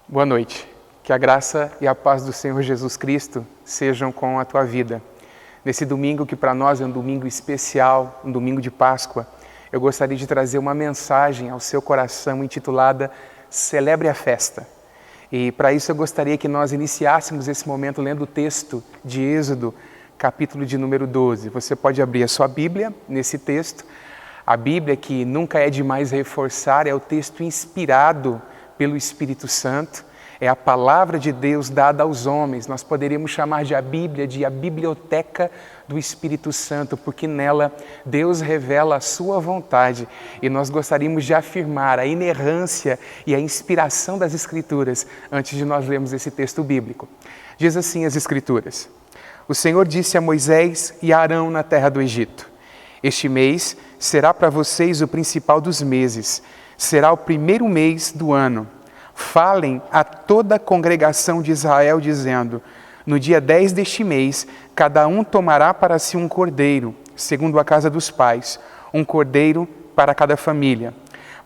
Boa noite. Que a graça e a paz do Senhor Jesus Cristo sejam com a tua vida. Nesse domingo que para nós é um domingo especial, um domingo de Páscoa, eu gostaria de trazer uma mensagem ao seu coração intitulada Celebre a Festa. E para isso eu gostaria que nós iniciássemos esse momento lendo o texto de Êxodo, capítulo de número 12. Você pode abrir a sua Bíblia nesse texto. A Bíblia, que nunca é demais reforçar, é o texto inspirado pelo Espírito Santo. É a palavra de Deus dada aos homens. Nós poderíamos chamar de a Bíblia de a biblioteca do Espírito Santo, porque nela Deus revela a sua vontade. E nós gostaríamos de afirmar a inerrância e a inspiração das Escrituras antes de nós lermos esse texto bíblico. Diz assim as Escrituras: O Senhor disse a Moisés e a Arão na terra do Egito: Este mês será para vocês o principal dos meses, será o primeiro mês do ano. Falem a toda a congregação de Israel, dizendo: No dia 10 deste mês, cada um tomará para si um cordeiro, segundo a casa dos pais, um cordeiro para cada família.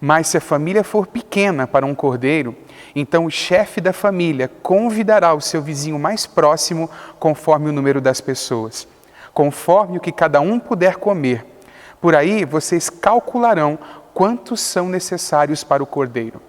Mas se a família for pequena para um cordeiro, então o chefe da família convidará o seu vizinho mais próximo, conforme o número das pessoas, conforme o que cada um puder comer. Por aí vocês calcularão quantos são necessários para o cordeiro.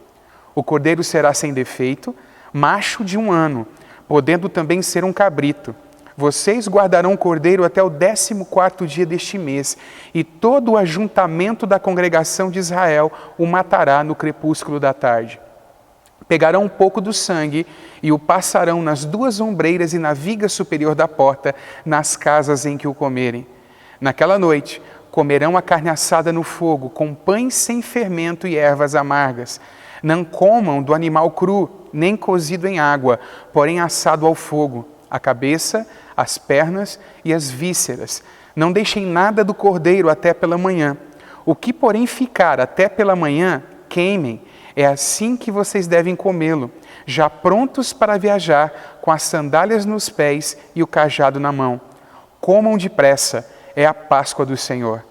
O cordeiro será sem defeito, macho de 1 ano, podendo também ser um cabrito. Vocês guardarão o cordeiro até o 14º dia deste mês, e todo o ajuntamento da congregação de Israel o matará no crepúsculo da tarde. Pegarão um pouco do sangue e o passarão nas 2 ombreiras e na viga superior da porta, nas casas em que o comerem. Naquela noite, comerão a carne assada no fogo, com pães sem fermento e ervas amargas. Não comam do animal cru, nem cozido em água, porém assado ao fogo, a cabeça, as pernas e as vísceras. Não deixem nada do cordeiro até pela manhã. O que, porém, ficar até pela manhã, queimem. É assim que vocês devem comê-lo, já prontos para viajar, com as sandálias nos pés e o cajado na mão. Comam depressa, é a Páscoa do Senhor.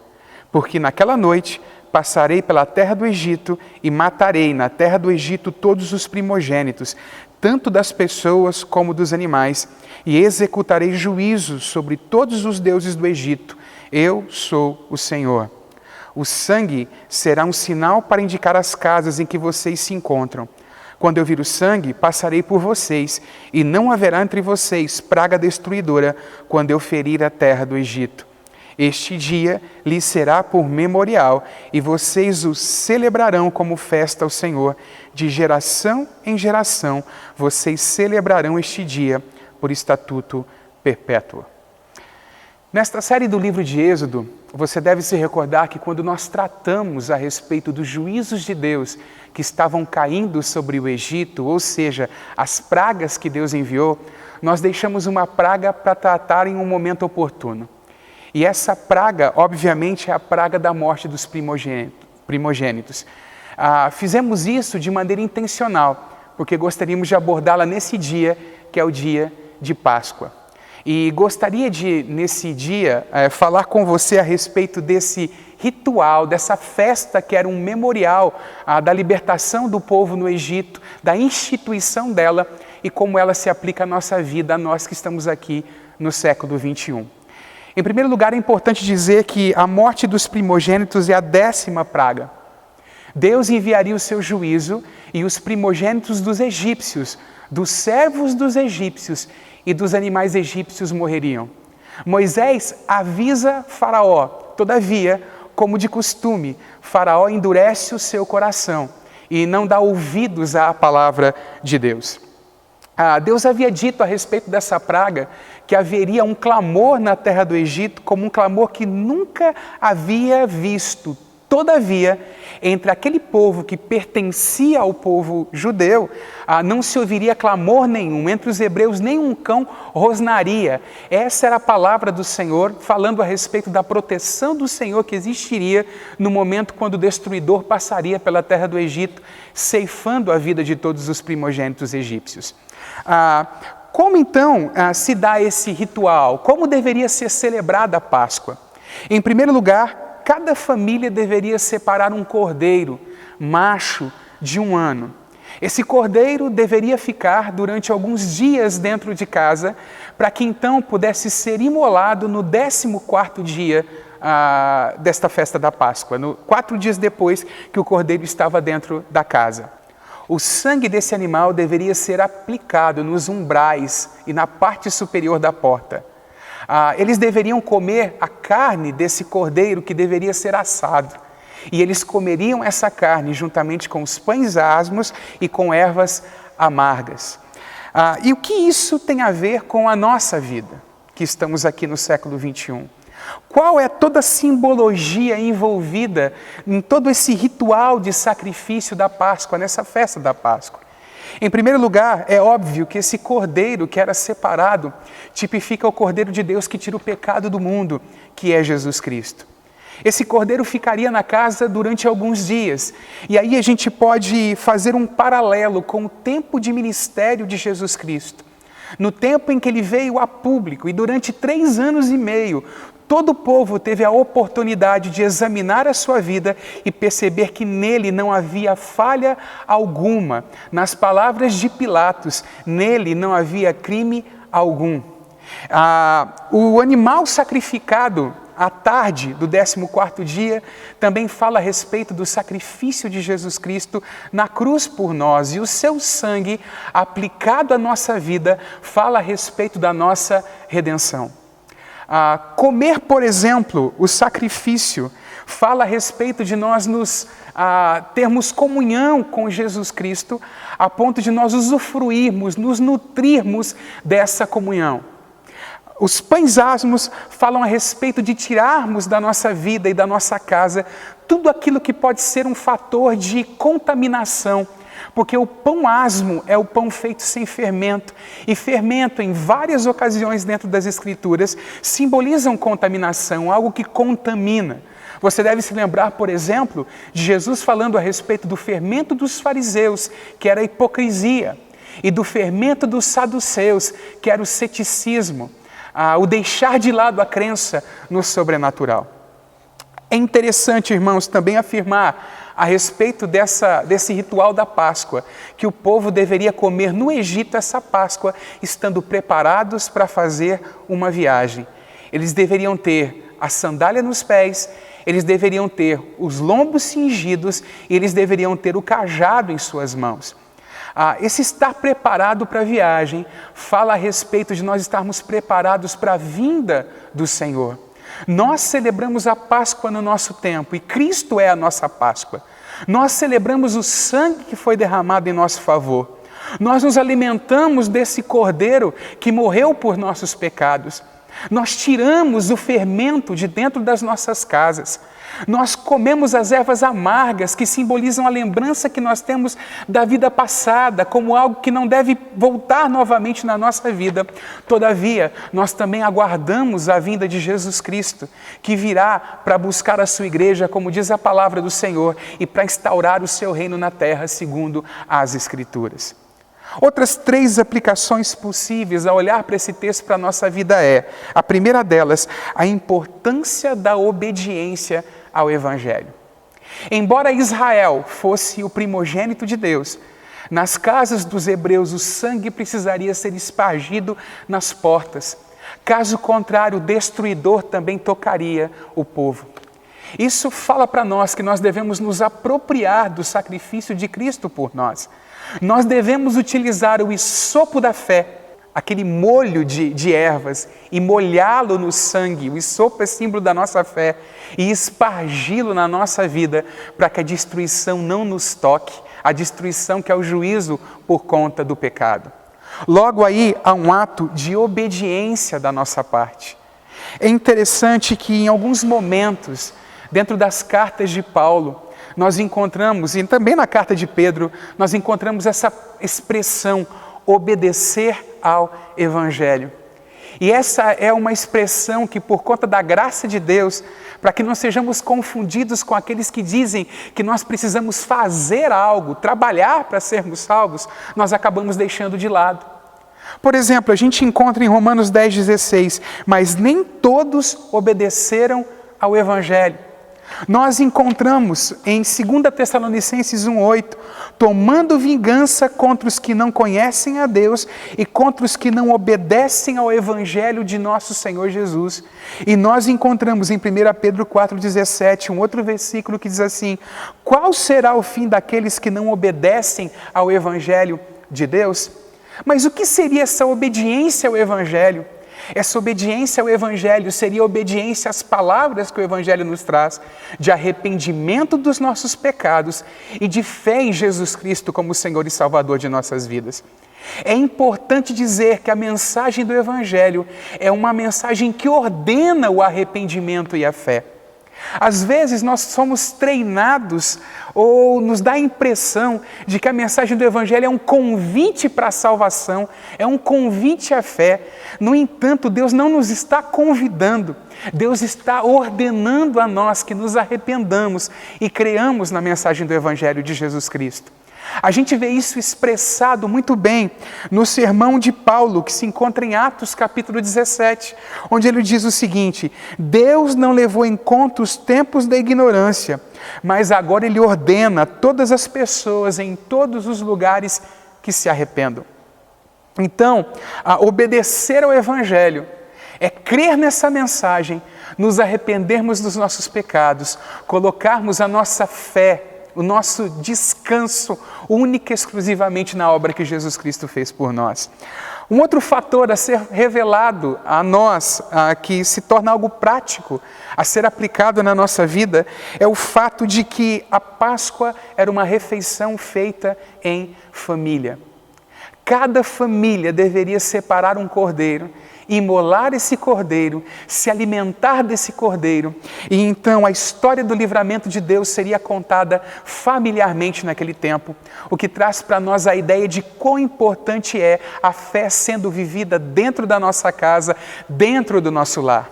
Porque naquela noite passarei pela terra do Egito e matarei na terra do Egito todos os primogênitos, tanto das pessoas como dos animais, e executarei juízo sobre todos os deuses do Egito. Eu sou o Senhor. O sangue será um sinal para indicar as casas em que vocês se encontram. Quando eu vir o sangue, passarei por vocês, e não haverá entre vocês praga destruidora quando eu ferir a terra do Egito. Este dia lhes será por memorial, e vocês o celebrarão como festa ao Senhor. De geração em geração, vocês celebrarão este dia por estatuto perpétuo. Nesta série do livro de Êxodo, você deve se recordar que quando nós tratamos a respeito dos juízos de Deus que estavam caindo sobre o Egito, ou seja, as pragas que Deus enviou, nós deixamos uma praga para tratar em um momento oportuno. E essa praga, obviamente, é a praga da morte dos primogênitos. Fizemos isso de maneira intencional, porque gostaríamos de abordá-la nesse dia, que é o dia de Páscoa. E gostaria de, nesse dia, falar com você a respeito desse ritual, dessa festa que era um memorial da libertação do povo no Egito, da instituição dela e como ela se aplica à nossa vida, a nós que estamos aqui no século 21. Em primeiro lugar, é importante dizer que a morte dos primogênitos é a 10ª praga. Deus enviaria o seu juízo e os primogênitos dos egípcios, dos servos dos egípcios e dos animais egípcios morreriam. Moisés avisa Faraó, todavia, como de costume, Faraó endurece o seu coração e não dá ouvidos à palavra de Deus. Deus havia dito a respeito dessa praga que haveria um clamor na terra do Egito, como um clamor que nunca havia visto. Todavia, entre aquele povo que pertencia ao povo judeu, não se ouviria clamor nenhum. Entre os hebreus, nenhum cão rosnaria. Essa era a palavra do Senhor, falando a respeito da proteção do Senhor que existiria no momento quando o destruidor passaria pela terra do Egito, ceifando a vida de todos os primogênitos egípcios. Como então se dá esse ritual? Como deveria ser celebrada a Páscoa? Em primeiro lugar, cada família deveria separar um cordeiro, macho, de 1 ano. Esse cordeiro deveria ficar durante alguns dias dentro de casa, para que então pudesse ser imolado no 14º dia desta festa da Páscoa, 4 dias depois que o cordeiro estava dentro da casa. O sangue desse animal deveria ser aplicado nos umbrais e na parte superior da porta. Eles deveriam comer a carne desse cordeiro que deveria ser assado. E eles comeriam essa carne juntamente com os pães asmos e com ervas amargas. E o que isso tem a ver com a nossa vida, que estamos aqui no século 21? Qual é toda a simbologia envolvida em todo esse ritual de sacrifício da Páscoa, nessa festa da Páscoa? Em primeiro lugar, é óbvio que esse cordeiro que era separado tipifica o Cordeiro de Deus que tira o pecado do mundo, que é Jesus Cristo. Esse cordeiro ficaria na casa durante alguns dias. E aí a gente pode fazer um paralelo com o tempo de ministério de Jesus Cristo. No tempo em que ele veio a público e durante 3 anos e meio, todo o povo teve a oportunidade de examinar a sua vida e perceber que nele não havia falha alguma. Nas palavras de Pilatos, nele não havia crime algum. O animal sacrificado à tarde do 14º dia também fala a respeito do sacrifício de Jesus Cristo na cruz por nós. E o seu sangue aplicado à nossa vida fala a respeito da nossa redenção. Comer, por exemplo, o sacrifício fala a respeito de nós termos comunhão com Jesus Cristo, a ponto de nós usufruirmos, nos nutrirmos dessa comunhão. Os pães asmos falam a respeito de tirarmos da nossa vida e da nossa casa tudo aquilo que pode ser um fator de contaminação, porque o pão asmo é o pão feito sem fermento, e fermento em várias ocasiões dentro das Escrituras simbolizam contaminação, algo que contamina. Você deve se lembrar, por exemplo, de Jesus falando a respeito do fermento dos fariseus, que era a hipocrisia, e do fermento dos saduceus, que era o ceticismo, o deixar de lado a crença no sobrenatural. É interessante, irmãos, também afirmar a respeito desse ritual da Páscoa, que o povo deveria comer no Egito essa Páscoa, estando preparados para fazer uma viagem. Eles deveriam ter a sandália nos pés, eles deveriam ter os lombos cingidos e eles deveriam ter o cajado em suas mãos. Esse estar preparado para a viagem fala a respeito de nós estarmos preparados para a vinda do Senhor. Nós celebramos a Páscoa no nosso tempo e Cristo é a nossa Páscoa. Nós celebramos o sangue que foi derramado em nosso favor. Nós nos alimentamos desse cordeiro que morreu por nossos pecados. Nós tiramos o fermento de dentro das nossas casas. Nós comemos as ervas amargas que simbolizam a lembrança que nós temos da vida passada, como algo que não deve voltar novamente na nossa vida. Todavia, nós também aguardamos a vinda de Jesus Cristo, que virá para buscar a sua igreja, como diz a palavra do Senhor, e para instaurar o seu reino na terra, segundo as Escrituras. Outras 3 aplicações possíveis ao olhar para esse texto para a nossa vida a primeira delas, a importância da obediência ao Evangelho. Embora Israel fosse o primogênito de Deus, nas casas dos hebreus o sangue precisaria ser espargido nas portas. Caso contrário, o destruidor também tocaria o povo. Isso fala para nós que nós devemos nos apropriar do sacrifício de Cristo por nós. Nós devemos utilizar o hisopo da fé, aquele molho de ervas, e molhá-lo no sangue. O hisopo é símbolo da nossa fé, e espargi-lo na nossa vida, para que a destruição não nos toque, a destruição que é o juízo por conta do pecado. Logo aí há um ato de obediência da nossa parte. É interessante que em alguns momentos, dentro das cartas de Paulo, nós encontramos, e também na carta de Pedro, nós encontramos essa expressão, obedecer ao Evangelho. E essa é uma expressão que, por conta da graça de Deus, para que não sejamos confundidos com aqueles que dizem que nós precisamos fazer algo, trabalhar para sermos salvos, nós acabamos deixando de lado. Por exemplo, a gente encontra em Romanos 10,16, mas nem todos obedeceram ao Evangelho. Nós encontramos em 2 Tessalonicenses 1,8, tomando vingança contra os que não conhecem a Deus e contra os que não obedecem ao Evangelho de nosso Senhor Jesus. E nós encontramos em 1 Pedro 4,17, um outro versículo que diz assim: qual será o fim daqueles que não obedecem ao Evangelho de Deus? Mas o que seria essa obediência ao Evangelho? Essa obediência ao Evangelho seria obediência às palavras que o Evangelho nos traz, de arrependimento dos nossos pecados e de fé em Jesus Cristo como Senhor e Salvador de nossas vidas. É importante dizer que a mensagem do Evangelho é uma mensagem que ordena o arrependimento e a fé. Às vezes nós somos treinados ou nos dá a impressão de que a mensagem do Evangelho é um convite para a salvação, é um convite à fé. No entanto, Deus não nos está convidando, Deus está ordenando a nós que nos arrependamos e creamos na mensagem do Evangelho de Jesus Cristo. A gente vê isso expressado muito bem no sermão de Paulo, que se encontra em Atos capítulo 17, onde ele diz o seguinte: Deus não levou em conta os tempos da ignorância, mas agora Ele ordena a todas as pessoas em todos os lugares que se arrependam. Então, obedecer ao Evangelho é crer nessa mensagem, nos arrependermos dos nossos pecados, colocarmos a nossa fé, o nosso descanso única e exclusivamente na obra que Jesus Cristo fez por nós. Um outro fator a ser revelado a nós, que se torna algo prático, a ser aplicado na nossa vida, é o fato de que a Páscoa era uma refeição feita em família. Cada família deveria separar um cordeiro, imolar esse cordeiro, se alimentar desse cordeiro, e então a história do livramento de Deus seria contada familiarmente naquele tempo, o que traz para nós a ideia de quão importante é a fé sendo vivida dentro da nossa casa, dentro do nosso lar.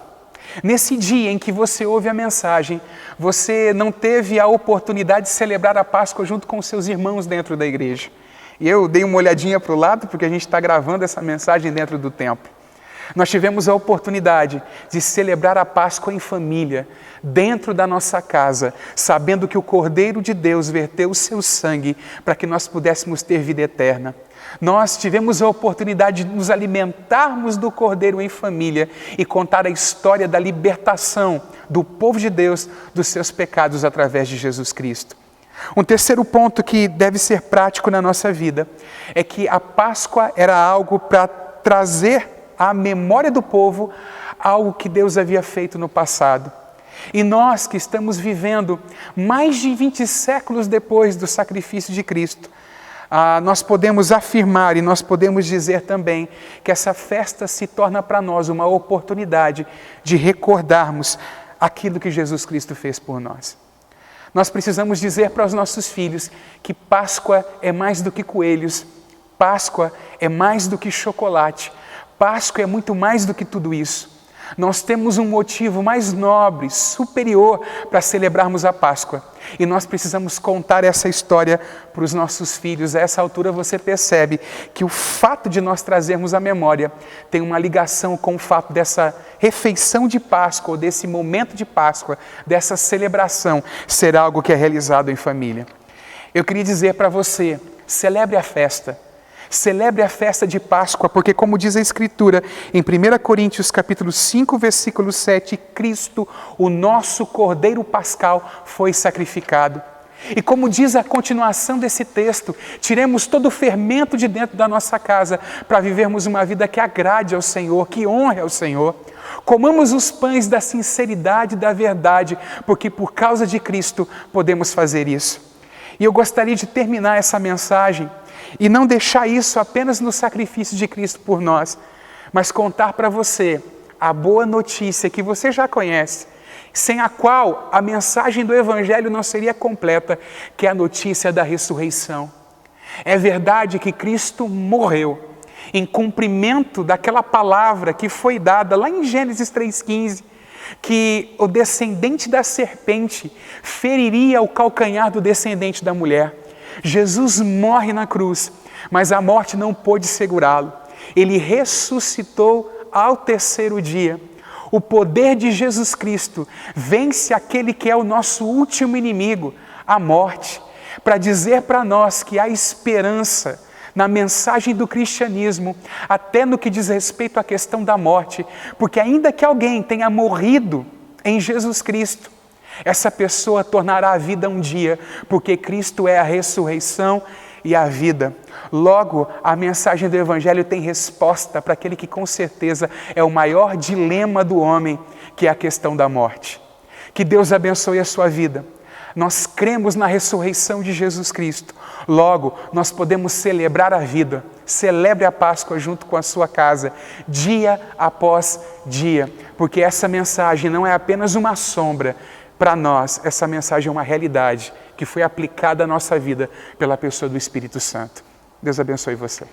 Nesse dia em que você ouve a mensagem, você não teve a oportunidade de celebrar a Páscoa junto com os seus irmãos dentro da igreja. E eu dei uma olhadinha para o lado, porque a gente está gravando essa mensagem dentro do templo. Nós tivemos a oportunidade de celebrar a Páscoa em família, dentro da nossa casa, sabendo que o Cordeiro de Deus verteu o seu sangue para que nós pudéssemos ter vida eterna. Nós tivemos a oportunidade de nos alimentarmos do Cordeiro em família e contar a história da libertação do povo de Deus dos seus pecados através de Jesus Cristo. Um terceiro ponto que deve ser prático na nossa vida é que a Páscoa era algo para trazer à memória do povo algo que Deus havia feito no passado. E nós que estamos vivendo mais de 20 séculos depois do sacrifício de Cristo, nós podemos afirmar e nós podemos dizer também que essa festa se torna para nós uma oportunidade de recordarmos aquilo que Jesus Cristo fez por nós. Nós precisamos dizer para os nossos filhos que Páscoa é mais do que coelhos, Páscoa é mais do que chocolate, Páscoa é muito mais do que tudo isso. Nós temos um motivo mais nobre, superior para celebrarmos a Páscoa. E nós precisamos contar essa história para os nossos filhos. A essa altura você percebe que o fato de nós trazermos a memória tem uma ligação com o fato dessa refeição de Páscoa, ou desse momento de Páscoa, dessa celebração, ser algo que é realizado em família. Eu queria dizer para você, celebre a festa. Celebre a festa de Páscoa, porque como diz a Escritura, em 1 Coríntios capítulo 5, versículo 7, Cristo, o nosso Cordeiro Pascal, foi sacrificado. E como diz a continuação desse texto, tiremos todo o fermento de dentro da nossa casa para vivermos uma vida que agrade ao Senhor, que honre ao Senhor. Comamos os pães da sinceridade e da verdade, porque por causa de Cristo podemos fazer isso. E eu gostaria de terminar essa mensagem e não deixar isso apenas no sacrifício de Cristo por nós, mas contar para você a boa notícia que você já conhece, sem a qual a mensagem do Evangelho não seria completa, que é a notícia da ressurreição. É verdade que Cristo morreu em cumprimento daquela palavra que foi dada lá em Gênesis 3,15, que o descendente da serpente feriria o calcanhar do descendente da mulher. Jesus morre na cruz, mas a morte não pôde segurá-lo. Ele ressuscitou ao terceiro dia. O poder de Jesus Cristo vence aquele que é o nosso último inimigo, a morte, para dizer para nós que há esperança na mensagem do cristianismo, até no que diz respeito à questão da morte, porque ainda que alguém tenha morrido em Jesus Cristo, essa pessoa tornará a vida um dia, porque Cristo é a ressurreição e a vida. Logo, a mensagem do Evangelho tem resposta para aquele que com certeza é o maior dilema do homem, que é a questão da morte. Que Deus abençoe a sua vida. Nós cremos na ressurreição de Jesus Cristo. Logo, nós podemos celebrar a vida. Celebre a Páscoa junto com a sua casa, dia após dia, porque essa mensagem não é apenas uma sombra. Para nós, essa mensagem é uma realidade que foi aplicada à nossa vida pela pessoa do Espírito Santo. Deus abençoe você.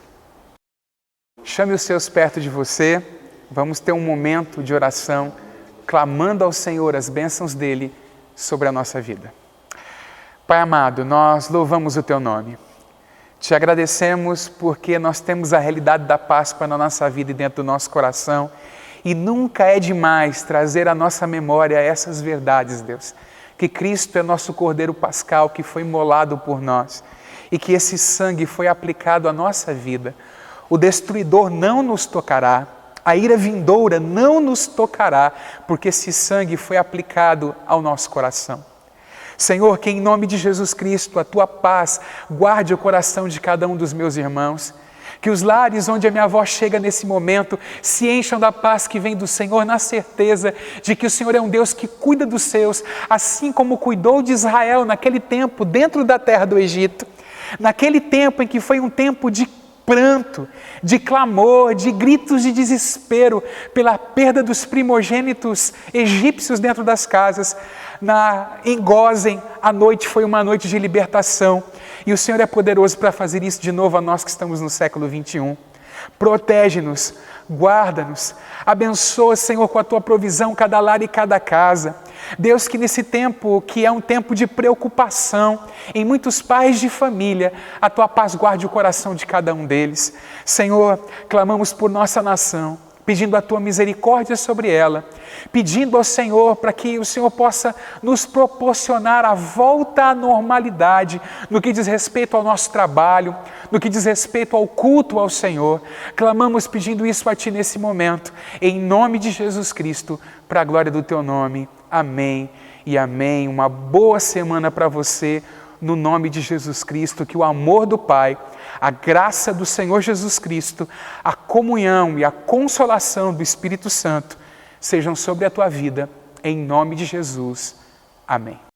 Chame os seus perto de você. Vamos ter um momento de oração, clamando ao Senhor as bênçãos dEle sobre a nossa vida. Pai amado, nós louvamos o Teu nome. Te agradecemos porque nós temos a realidade da Páscoa na nossa vida e dentro do nosso coração. E nunca é demais trazer à nossa memória essas verdades, Deus. Que Cristo é nosso Cordeiro Pascal, que foi imolado por nós. E que esse sangue foi aplicado à nossa vida. O destruidor não nos tocará. A ira vindoura não nos tocará, porque esse sangue foi aplicado ao nosso coração. Senhor, que em nome de Jesus Cristo, a Tua paz guarde o coração de cada um dos meus irmãos. Que os lares onde a minha avó chega nesse momento se encham da paz que vem do Senhor, na certeza de que o Senhor é um Deus que cuida dos seus, assim como cuidou de Israel naquele tempo dentro da terra do Egito. Naquele tempo em que foi um tempo de pranto, de clamor, de gritos de desespero pela perda dos primogênitos egípcios dentro das casas. Em Gósen, a noite foi uma noite de libertação. E o Senhor é poderoso para fazer isso de novo a nós que estamos no século 21. Protege-nos, guarda-nos, abençoa, Senhor, com a Tua provisão cada lar e cada casa. Deus, que nesse tempo, que é um tempo de preocupação em muitos pais de família, a Tua paz guarde o coração de cada um deles. Senhor, clamamos por nossa nação, pedindo a Tua misericórdia sobre ela, pedindo ao Senhor para que o Senhor possa nos proporcionar a volta à normalidade no que diz respeito ao nosso trabalho, no que diz respeito ao culto ao Senhor. Clamamos pedindo isso a Ti nesse momento, em nome de Jesus Cristo, para a glória do Teu nome. Amém e amém. Uma boa semana para você, no nome de Jesus Cristo, que o amor do Pai, a graça do Senhor Jesus Cristo, a comunhão e a consolação do Espírito Santo sejam sobre a tua vida, em nome de Jesus. Amém.